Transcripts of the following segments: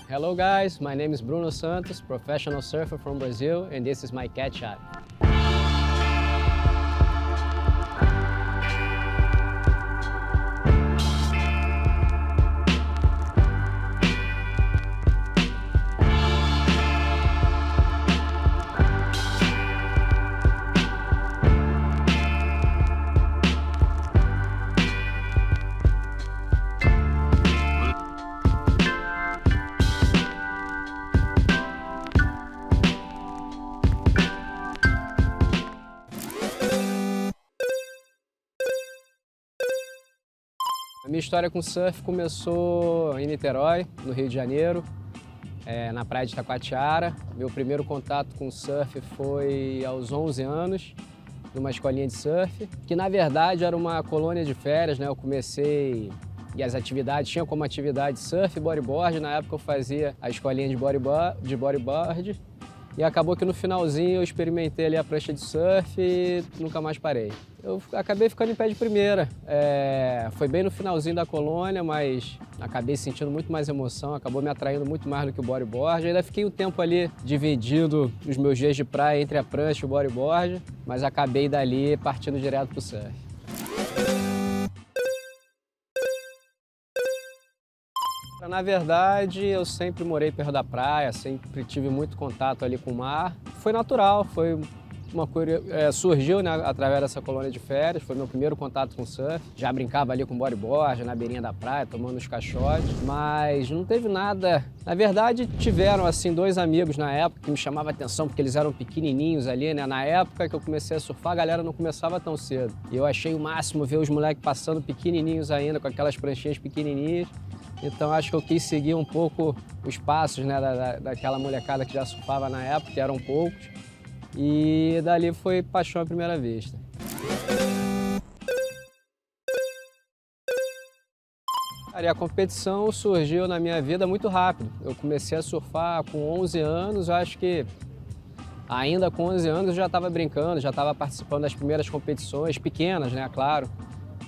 Hello guys, my name is Bruno Santos, professional surfer from Brazil, and this is my cat shot. A minha história com surf começou em Niterói, no Rio de Janeiro, na praia de Itacoatiara. Meu primeiro contato com surf foi aos 11 anos, numa escolinha de surf, que na verdade era uma colônia de férias, né? Eu comecei e as atividades tinham como atividade surf e bodyboard. Na época eu fazia a escolinha de bodyboard e acabou que no finalzinho eu experimentei ali a prancha de surf e nunca mais parei. Eu acabei ficando em pé de primeira. Foi bem no finalzinho da colônia, mas acabei sentindo muito mais emoção, acabou me atraindo muito mais do que o bodyboard. Ainda fiquei um tempo ali dividindo os meus dias de praia entre a prancha e o bodyboard, mas acabei dali partindo direto pro surf. Na verdade, eu sempre morei perto da praia, sempre tive muito contato ali com o mar. Foi natural, foi uma coisa, surgiu, né, através dessa colônia de férias, foi meu primeiro contato com surf. Já brincava ali com bodyboard, na beirinha da praia, tomando os caixotes, mas não teve nada. Na verdade, tiveram assim dois amigos na época que me chamavam a atenção, porque eles eram pequenininhos ali, né? Na época que eu comecei a surfar, a galera não começava tão cedo. E eu achei o máximo ver os moleques passando pequenininhos ainda, com aquelas pranchinhas pequenininhas. Então acho que eu quis seguir um pouco os passos, né, daquela molecada que já surfava na época, que eram poucos. E dali foi paixão à primeira vista. Cara, e a competição surgiu na minha vida muito rápido. Eu comecei a surfar com 11 anos, eu acho que ainda com 11 anos eu já estava brincando, já estava participando das primeiras competições, pequenas, né, claro,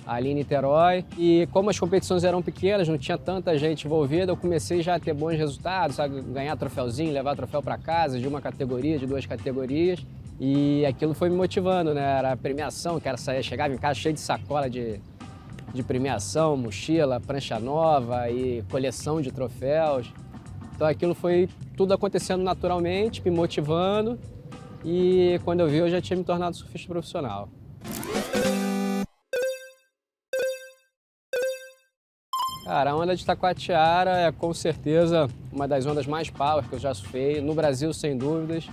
ali em Niterói. E como as competições eram pequenas, não tinha tanta gente envolvida, eu comecei já a ter bons resultados, sabe? Ganhar troféuzinho, levar troféu para casa de uma categoria, de duas categorias. E aquilo foi me motivando, né? Era a premiação, que era sair, chegava em casa cheio de sacola de premiação, mochila, prancha nova e coleção de troféus. Então aquilo foi tudo acontecendo naturalmente, me motivando. E quando eu vi, eu já tinha me tornado surfista profissional. Cara, a onda de Itacoatiara é com certeza uma das ondas mais power que eu já surfei, no Brasil sem dúvidas.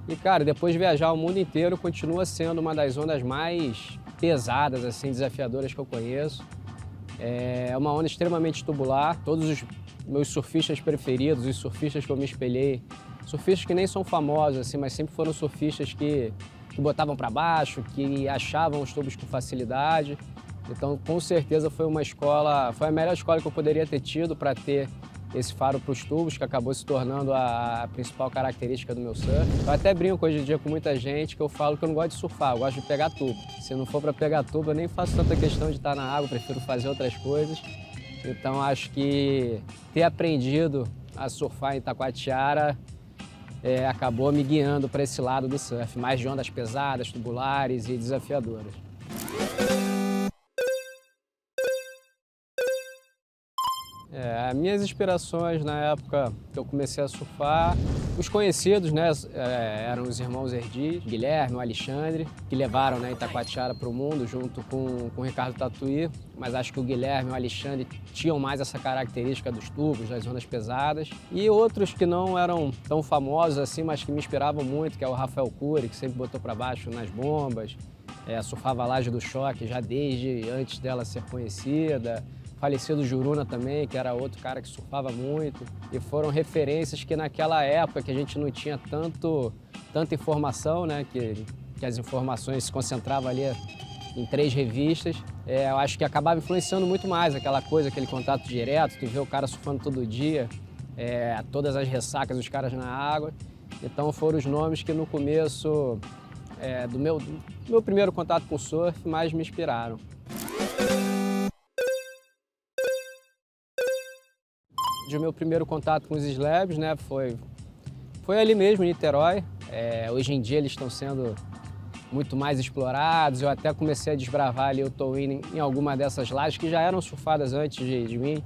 E cara, depois de viajar o mundo inteiro, continua sendo uma das ondas mais pesadas, assim, desafiadoras que eu conheço. É uma onda extremamente tubular, todos os meus surfistas preferidos, os surfistas que eu me espelhei, surfistas que nem são famosos, assim, mas sempre foram surfistas que botavam para baixo, que achavam os tubos com facilidade. Então, com certeza foi uma escola, foi a melhor escola que eu poderia ter tido para ter esse faro para os tubos, que acabou se tornando a principal característica do meu surf. Eu até brinco hoje em dia com muita gente que eu falo que eu não gosto de surfar, eu gosto de pegar tubo. Se não for para pegar tubo, eu nem faço tanta questão de estar na água, prefiro fazer outras coisas. Então, acho que ter aprendido a surfar em Itacoatiara acabou me guiando para esse lado do surf, mais de ondas pesadas, tubulares e desafiadoras. As minhas inspirações na época que eu comecei a surfar, os conhecidos, né, eram os irmãos Erdi, Guilherme, o Alexandre, que levaram, né, Itacoatiara para o mundo junto com o Ricardo Tatuí, mas acho que o Guilherme e o Alexandre tinham mais essa característica dos tubos, das ondas pesadas. E outros que não eram tão famosos assim, mas que me inspiravam muito, que é o Rafael Cury, que sempre botou para baixo nas bombas, surfava a laje do choque já desde antes dela ser conhecida. Falecido Juruna também, que era outro cara que surfava muito. E foram referências que naquela época que a gente não tinha tanta informação, né? Que as informações se concentravam ali em 3 revistas. eu acho que acabava influenciando muito mais aquela coisa, aquele contato direto, tu vê o cara surfando todo dia, todas as ressacas, os caras na água. Então foram os nomes que no começo do meu primeiro contato com o surf mais me inspiraram. De meu primeiro contato com os slabs, né, foi ali mesmo, em Niterói. Hoje em dia eles estão sendo muito mais explorados. Eu até comecei a desbravar ali o towing em alguma dessas lajes que já eram surfadas antes de mim,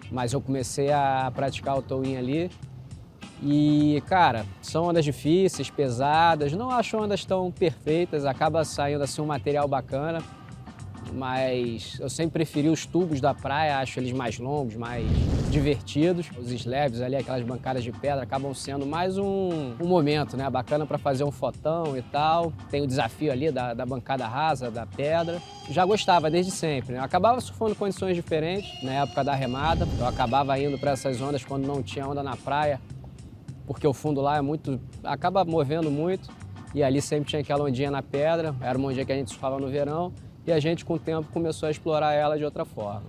mas eu comecei a praticar o towing ali. E, cara, são ondas difíceis, pesadas, não acho ondas tão perfeitas, acaba saindo assim um material bacana, mas eu sempre preferi os tubos da praia, acho eles mais longos, mais divertidos. Os slabs ali, aquelas bancadas de pedra, acabam sendo mais um momento, né? Bacana para fazer um fotão e tal. Tem o desafio ali da bancada rasa, da pedra. Já gostava desde sempre, né? Eu acabava surfando condições diferentes na época da remada. Eu acabava indo para essas ondas quando não tinha onda na praia, porque o fundo lá acaba movendo muito. E ali sempre tinha aquela ondinha na pedra, era uma ondinha que a gente surfava no verão. E a gente, com o tempo, começou a explorar ela de outra forma.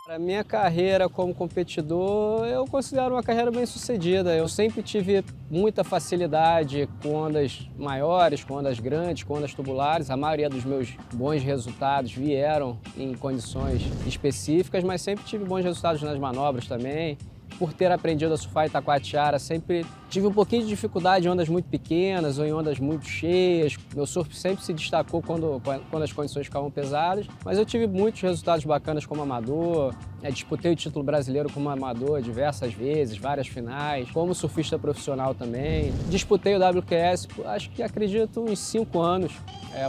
A minha carreira como competidor, eu considero uma carreira bem sucedida. Eu sempre tive muita facilidade com ondas maiores, com ondas grandes, com ondas tubulares. A maioria dos meus bons resultados vieram em condições específicas, mas sempre tive bons resultados nas manobras também. Por ter aprendido a surfar em Taquatiara, sempre tive um pouquinho de dificuldade em ondas muito pequenas ou em ondas muito cheias. Meu surf sempre se destacou quando as condições ficavam pesadas, mas eu tive muitos resultados bacanas como amador. Disputei o título brasileiro como amador diversas vezes, várias finais, como surfista profissional também. Disputei o WQS, acho que acredito uns 5 anos,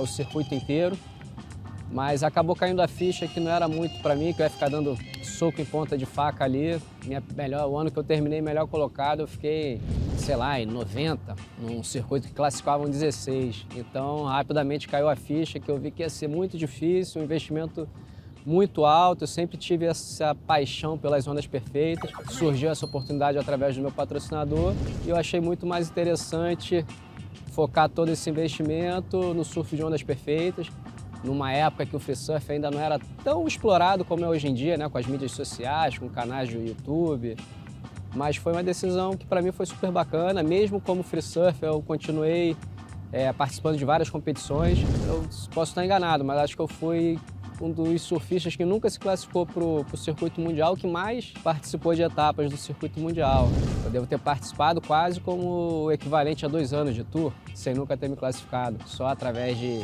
o circuito inteiro. Mas acabou caindo a ficha que não era muito para mim, que eu ia ficar dando soco em ponta de faca ali. O ano que eu terminei melhor colocado, eu fiquei, sei lá, em 90, num circuito que classificavam 16. Então, rapidamente caiu a ficha que eu vi que ia ser muito difícil, um investimento muito alto. Eu sempre tive essa paixão pelas ondas perfeitas. Surgiu essa oportunidade através do meu patrocinador e eu achei muito mais interessante focar todo esse investimento no surf de ondas perfeitas, numa época que o free surf ainda não era tão explorado como é hoje em dia, né, com as mídias sociais, com canais do YouTube. Mas foi uma decisão que para mim foi super bacana. Mesmo como free surf, eu continuei participando de várias competições. Eu posso estar enganado, mas acho que eu fui um dos surfistas que nunca se classificou para o circuito mundial, que mais participou de etapas do circuito mundial. Eu devo ter participado quase como o equivalente a 2 anos de tour, sem nunca ter me classificado, só através de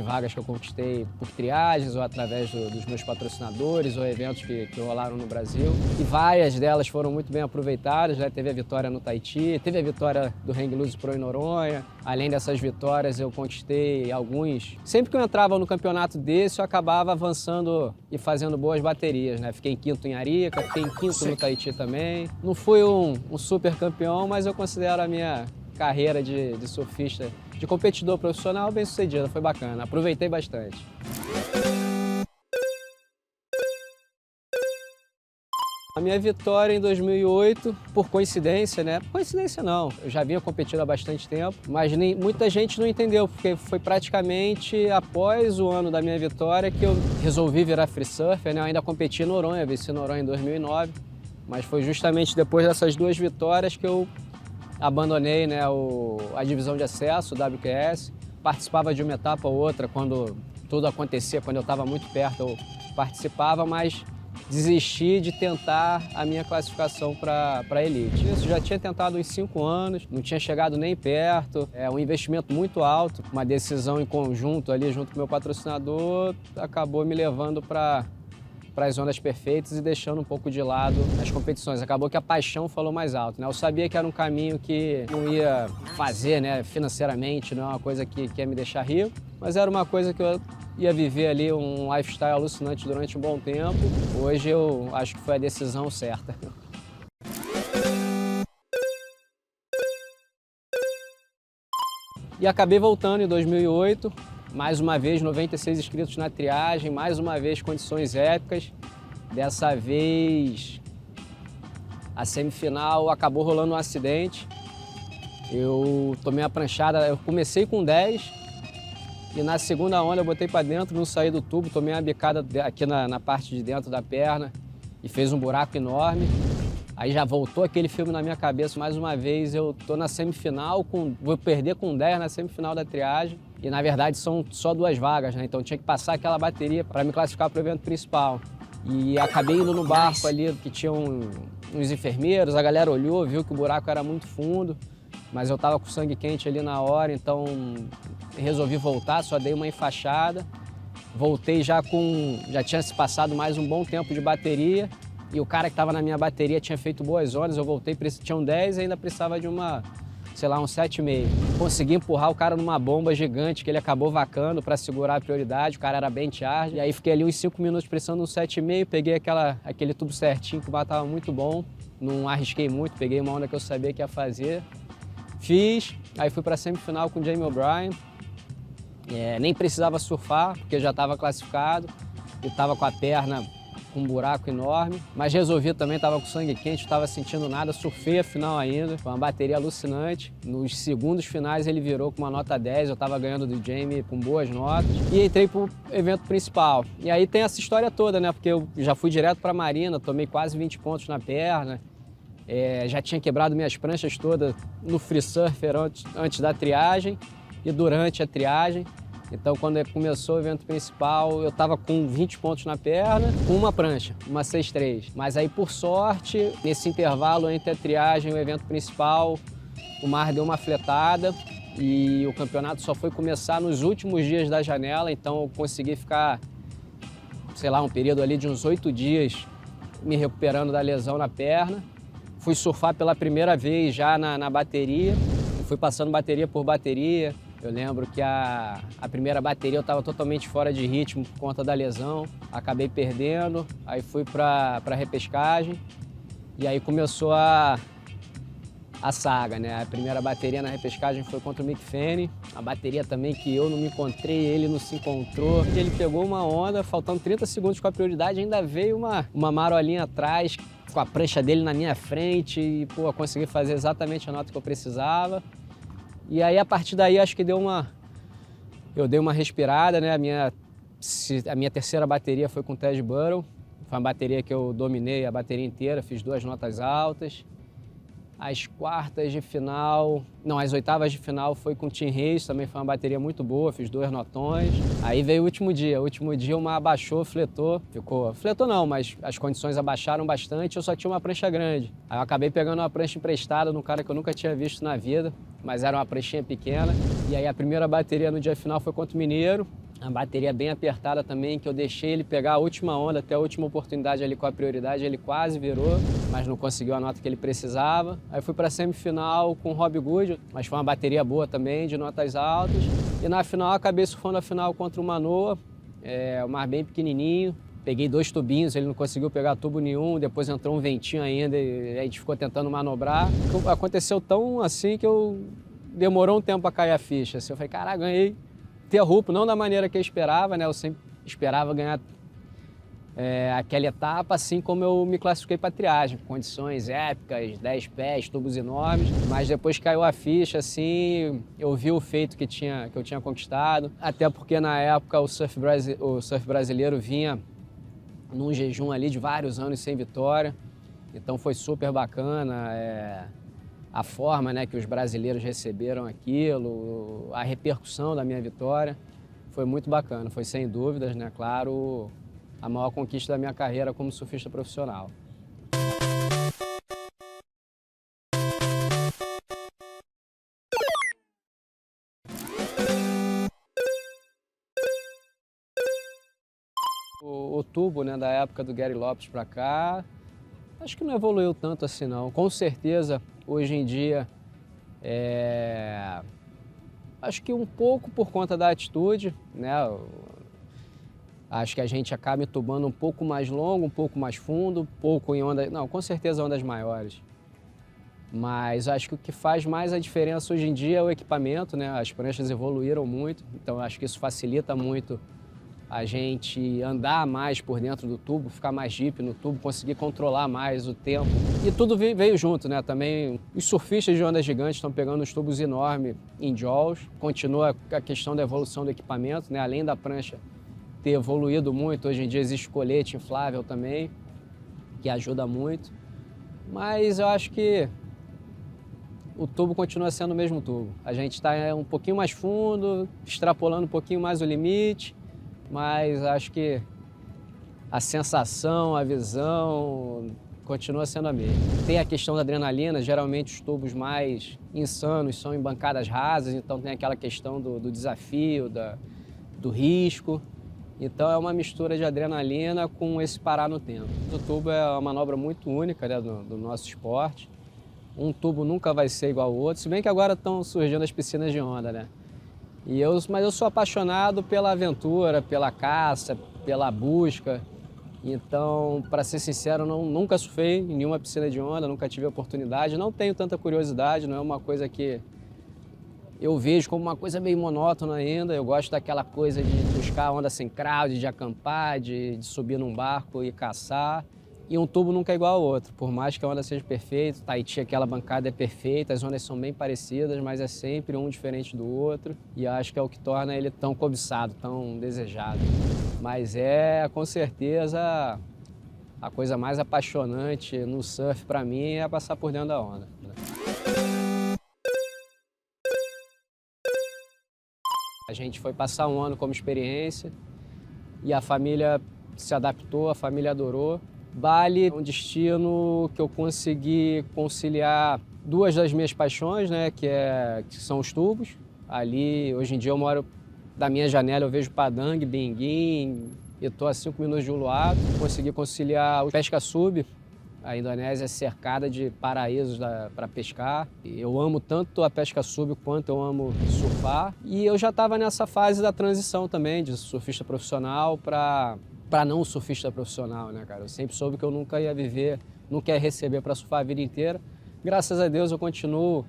vagas que eu conquistei por triagens ou através dos meus patrocinadores ou eventos que rolaram no Brasil. E várias delas foram muito bem aproveitadas, né? Teve a vitória no Tahiti, teve a vitória do Hang Loose Pro em Noronha. Além dessas vitórias, eu conquistei alguns. Sempre que eu entrava no campeonato desse, eu acabava avançando e fazendo boas baterias, né? Fiquei em quinto em Arica, fiquei em quinto no Tahiti também. Não fui um super campeão, mas eu considero a minha carreira de surfista, de competidor profissional, bem sucedida, foi bacana, aproveitei bastante. A minha vitória em 2008, por coincidência, né? Coincidência não, eu já vinha competindo há bastante tempo, mas muita gente não entendeu, porque foi praticamente após o ano da minha vitória que eu resolvi virar free surfer, né? Eu ainda competi em Noronha, venci Noronha em 2009, mas foi justamente depois dessas 2 vitórias que eu abandonei, né, a divisão de acesso, o WQS, participava de uma etapa ou outra quando tudo acontecia, quando eu estava muito perto eu participava, mas desisti de tentar a minha classificação para a elite. Isso já tinha tentado uns 5 anos, não tinha chegado nem perto, um investimento muito alto, uma decisão em conjunto ali junto com o meu patrocinador acabou me levando para as ondas perfeitas e deixando um pouco de lado as competições. Acabou que a paixão falou mais alto, né? Eu sabia que era um caminho que não ia fazer, né, financeiramente, não é uma coisa que ia me deixar rico, mas era uma coisa que eu ia viver ali um lifestyle alucinante durante um bom tempo. Hoje eu acho que foi a decisão certa. E acabei voltando em 2008, mais uma vez 96 inscritos na triagem, mais uma vez condições épicas. Dessa vez A semifinal acabou rolando um acidente. Eu tomei a pranchada, eu comecei com 10 e na segunda onda eu botei para dentro, não saí do tubo, tomei uma bicada aqui na parte de dentro da perna e fez um buraco enorme. Aí já voltou aquele filme na minha cabeça mais uma vez, eu tô na semifinal, vou perder com 10 na semifinal da triagem. E na verdade são só 2 vagas, né? Então tinha que passar aquela bateria para me classificar para o evento principal. E acabei indo no barco ali, que tinha uns enfermeiros, a galera olhou, viu que o buraco era muito fundo, mas eu tava com sangue quente ali na hora, então resolvi voltar, só dei uma enfaixada. Voltei já tinha se passado mais um bom tempo de bateria, e o cara que estava na minha bateria tinha feito boas horas, eu voltei, tinham 10 e ainda precisava de sei lá, uns 7,5. Consegui empurrar o cara numa bomba gigante que ele acabou vacando para segurar a prioridade, o cara era bem charge. E aí fiquei ali uns 5 minutos precisando de um 7,5, peguei aquele tubo certinho que o mar estava muito bom, não arrisquei muito, peguei uma onda que eu sabia que ia fazer. Fiz, aí fui para a semifinal com o Jamie O'Brien. Nem precisava surfar, porque já estava classificado e estava com a perna com um buraco enorme, mas resolvi também, estava com sangue quente, não estava sentindo nada, surfei a final ainda, foi uma bateria alucinante. Nos segundos finais ele virou com uma nota 10, eu estava ganhando do Jamie com boas notas e entrei para o evento principal. E aí tem essa história toda, né, porque eu já fui direto para a Marina, tomei quase 20 pontos na perna, já tinha quebrado minhas pranchas todas no free surfer antes da triagem e durante a triagem. Então, quando começou o evento principal, eu estava com 20 pontos na perna, com uma prancha, uma 6-3. Mas aí, por sorte, nesse intervalo entre a triagem e o evento principal, o mar deu uma fletada e o campeonato só foi começar nos últimos dias da janela, então eu consegui ficar, sei lá, um período ali de uns 8 dias me recuperando da lesão na perna. Fui surfar pela primeira vez já na bateria, fui passando bateria por bateria. Eu lembro que a primeira bateria eu estava totalmente fora de ritmo por conta da lesão, acabei perdendo, aí fui para a repescagem e aí começou a saga, né? A primeira bateria na repescagem foi contra o Mick Fanning, a bateria também que eu não me encontrei, ele não se encontrou. Ele pegou uma onda, faltando 30 segundos com a prioridade, ainda veio uma marolinha atrás, com a prancha dele na minha frente e, pô, eu consegui fazer exatamente a nota que eu precisava. E aí, a partir daí, acho que eu dei uma respirada, né? A minha terceira bateria foi com o Ted Burrow. Foi uma bateria que eu dominei a bateria inteira, fiz 2 notas altas. As oitavas de final foi com o Tim Hayes, também foi uma bateria muito boa, fiz 2 notões. Aí veio o último dia. O último dia o mar abaixou, fletou. Fletou não, mas as condições abaixaram bastante, eu só tinha uma prancha grande. Aí eu acabei pegando uma prancha emprestada de um cara que eu nunca tinha visto na vida, mas era uma pranchinha pequena. E aí a primeira bateria no dia final foi contra o Mineiro. A bateria bem apertada também, que eu deixei ele pegar a última onda, até a última oportunidade ali com a prioridade, ele quase virou, mas não conseguiu a nota que ele precisava. Aí fui para a semifinal com o Rob Good, mas foi uma bateria boa também, de notas altas. E na final acabei surfando a final contra o Manoa, o mar bem pequenininho. Peguei 2 tubinhos, ele não conseguiu pegar tubo nenhum, depois entrou um ventinho ainda e a gente ficou tentando manobrar. Aconteceu tão assim que demorou um tempo para cair a ficha. Assim, eu falei, caraca, ganhei. Interrupto, não da maneira que eu esperava, né? Eu sempre esperava ganhar aquela etapa, assim como eu me classifiquei para triagem, condições épicas, 10 pés, tubos enormes, mas depois caiu a ficha, assim, eu vi o feito que eu tinha conquistado, até porque na época o surf brasileiro vinha num jejum ali de vários anos sem vitória, então foi super bacana, a forma, né, que os brasileiros receberam aquilo, a repercussão da minha vitória, foi muito bacana. Foi, sem dúvidas, né, claro, a maior conquista da minha carreira como surfista profissional. O tubo, né, da época do Gary Lopes para cá, acho que não evoluiu tanto assim não. Com certeza, hoje em dia, acho que um pouco por conta da atitude, né? Acho que a gente acaba entubando um pouco mais longo, um pouco mais fundo, um pouco em ondas... Não, com certeza ondas maiores. Mas acho que o que faz mais a diferença hoje em dia é o equipamento, né? As pranchas evoluíram muito, então acho que isso facilita muito a gente andar mais por dentro do tubo, ficar mais deep no tubo, conseguir controlar mais o tempo. E tudo veio junto, né? Também os surfistas de ondas gigantes estão pegando os tubos enormes em jaws. Continua a questão da evolução do equipamento, né? Além da prancha ter evoluído muito, hoje em dia existe colete inflável também, que ajuda muito. Mas eu acho que o tubo continua sendo o mesmo tubo. A gente está um pouquinho mais fundo, extrapolando um pouquinho mais o limite, mas acho que a sensação, a visão continua sendo a mesma. Tem a questão da adrenalina, geralmente os tubos mais insanos são em bancadas rasas, então tem aquela questão do desafio, do risco. Então é uma mistura de adrenalina com esse parar no tempo. O tubo é uma manobra muito única, né, do nosso esporte. Um tubo nunca vai ser igual ao outro, se bem que agora estão surgindo as piscinas de onda, né? Mas eu sou apaixonado pela aventura, pela caça, pela busca. Então, para ser sincero, nunca surfei em nenhuma piscina de onda, nunca tive a oportunidade. Não tenho tanta curiosidade, não é uma coisa que eu vejo como uma coisa meio monótona ainda. Eu gosto daquela coisa de buscar onda sem crowd, de acampar, de subir num barco e caçar. E um tubo nunca é igual ao outro, por mais que a onda seja perfeita, Tahiti, aquela bancada é perfeita, as ondas são bem parecidas, mas é sempre um diferente do outro. E acho que é o que torna ele tão cobiçado, tão desejado. Mas é, com certeza, a coisa mais apaixonante no surf para mim é passar por dentro da onda. A gente foi passar um ano como experiência e a família se adaptou, a família adorou. Bali é um destino que eu consegui conciliar duas das minhas paixões, né, que são os tubos. Ali, hoje em dia eu moro da minha janela, eu vejo Padang, Benguin, e estou a 5 minutos de Uluwatu. Consegui conciliar o pesca sub. A Indonésia é cercada de paraísos para pescar. Eu amo tanto a pesca sub quanto eu amo surfar. E eu já estava nessa fase da transição também, de surfista profissional para não surfista profissional, né, cara? Eu sempre soube que eu nunca ia viver, nunca ia receber para surfar a vida inteira. Graças a Deus eu continuo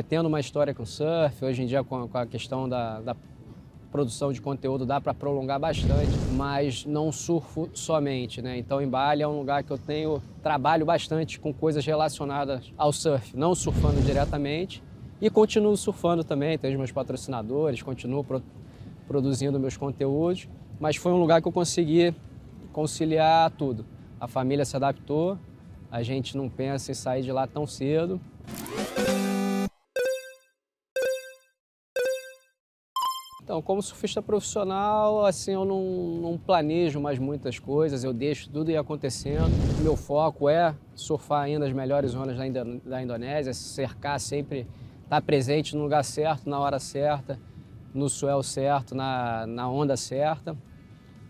tendo uma história com surf. Hoje em dia com a questão da produção de conteúdo dá para prolongar bastante, mas não surfo somente, né? Então em Bali é um lugar que eu trabalho bastante com coisas relacionadas ao surf, não surfando diretamente e continuo surfando também, tenho os meus patrocinadores, continuo produzindo meus conteúdos, mas foi um lugar que eu consegui conciliar tudo. A família se adaptou, a gente não pensa em sair de lá tão cedo. Então, como surfista profissional, assim, eu não planejo mais muitas coisas, eu deixo tudo ir acontecendo. O meu foco é surfar ainda as melhores ondas da Indonésia, se cercar sempre, estar presente no lugar certo, na hora certa, no swell certo, na onda certa.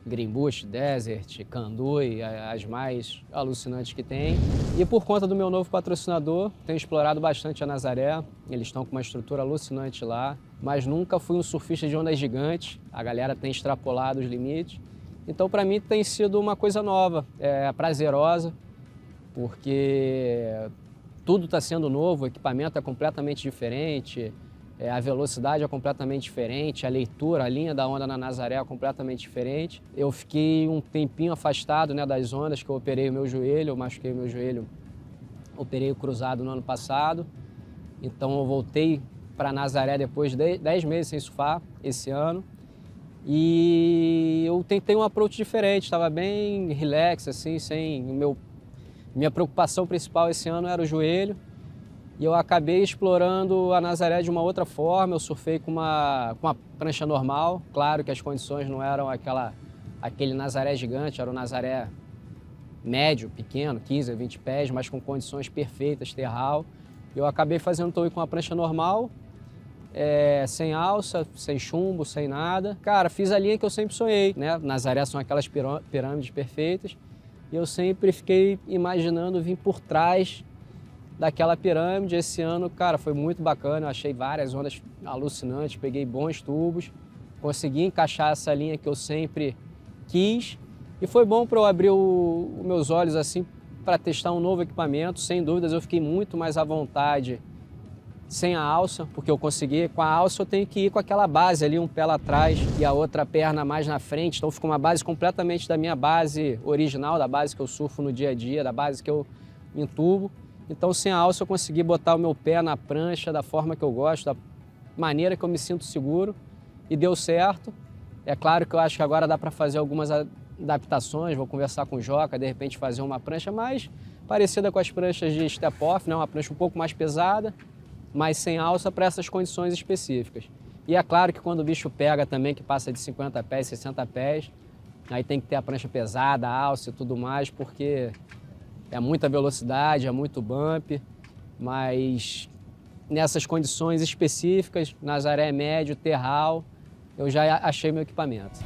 Greenbush, Desert, Kandui, as mais alucinantes que tem. E por conta do meu novo patrocinador, tenho explorado bastante a Nazaré. Eles estão com uma estrutura alucinante lá, mas nunca fui um surfista de ondas gigantes. A galera tem extrapolado os limites. Então, para mim, tem sido uma coisa nova, prazerosa, porque tudo está sendo novo, o equipamento é completamente diferente, a velocidade é completamente diferente, a leitura, a linha da onda na Nazaré é completamente diferente. Eu fiquei um tempinho afastado, né, das ondas, que eu operei o meu joelho, eu machuquei o meu joelho, operei o cruzado no ano passado. Então eu voltei para Nazaré depois de 10 meses sem surfar esse ano. E eu tentei um approach diferente, estava bem relax, assim, minha preocupação principal esse ano era o joelho. E eu acabei explorando a Nazaré de uma outra forma. Eu surfei com uma prancha normal. Claro que as condições não eram aquele Nazaré gigante, era um Nazaré médio, pequeno, 15 a 20 pés, mas com condições perfeitas, terral. Eu acabei fazendo tow com a prancha normal, sem alça, sem chumbo, sem nada. Cara, fiz a linha que eu sempre sonhei, né? Nazaré são aquelas pirâmides perfeitas. E eu sempre fiquei imaginando vir por trás daquela pirâmide. Esse ano, cara, foi muito bacana, eu achei várias ondas alucinantes, peguei bons tubos, consegui encaixar essa linha que eu sempre quis e foi bom para eu abrir os meus olhos assim para testar um novo equipamento. Sem dúvidas eu fiquei muito mais à vontade sem a alça, porque eu consegui. Com a alça eu tenho que ir com aquela base ali, um pé lá atrás e a outra perna mais na frente, então fica uma base completamente da minha base original, da base que eu surfo no dia a dia, da base que eu entubo. Então sem a alça eu consegui botar o meu pé na prancha da forma que eu gosto, da maneira que eu me sinto seguro e deu certo. É claro que eu acho que agora dá para fazer algumas adaptações, vou conversar com o Joca, de repente fazer uma prancha mais parecida com as pranchas de step-off, né? Uma prancha um pouco mais pesada, mas sem alça para essas condições específicas. E é claro que quando o bicho pega também, que passa de 50 pés, 60 pés, aí tem que ter a prancha pesada, a alça e tudo mais, porque é muita velocidade, é muito bump, mas nessas condições específicas, Nazaré médio, terral, eu já achei meu equipamento.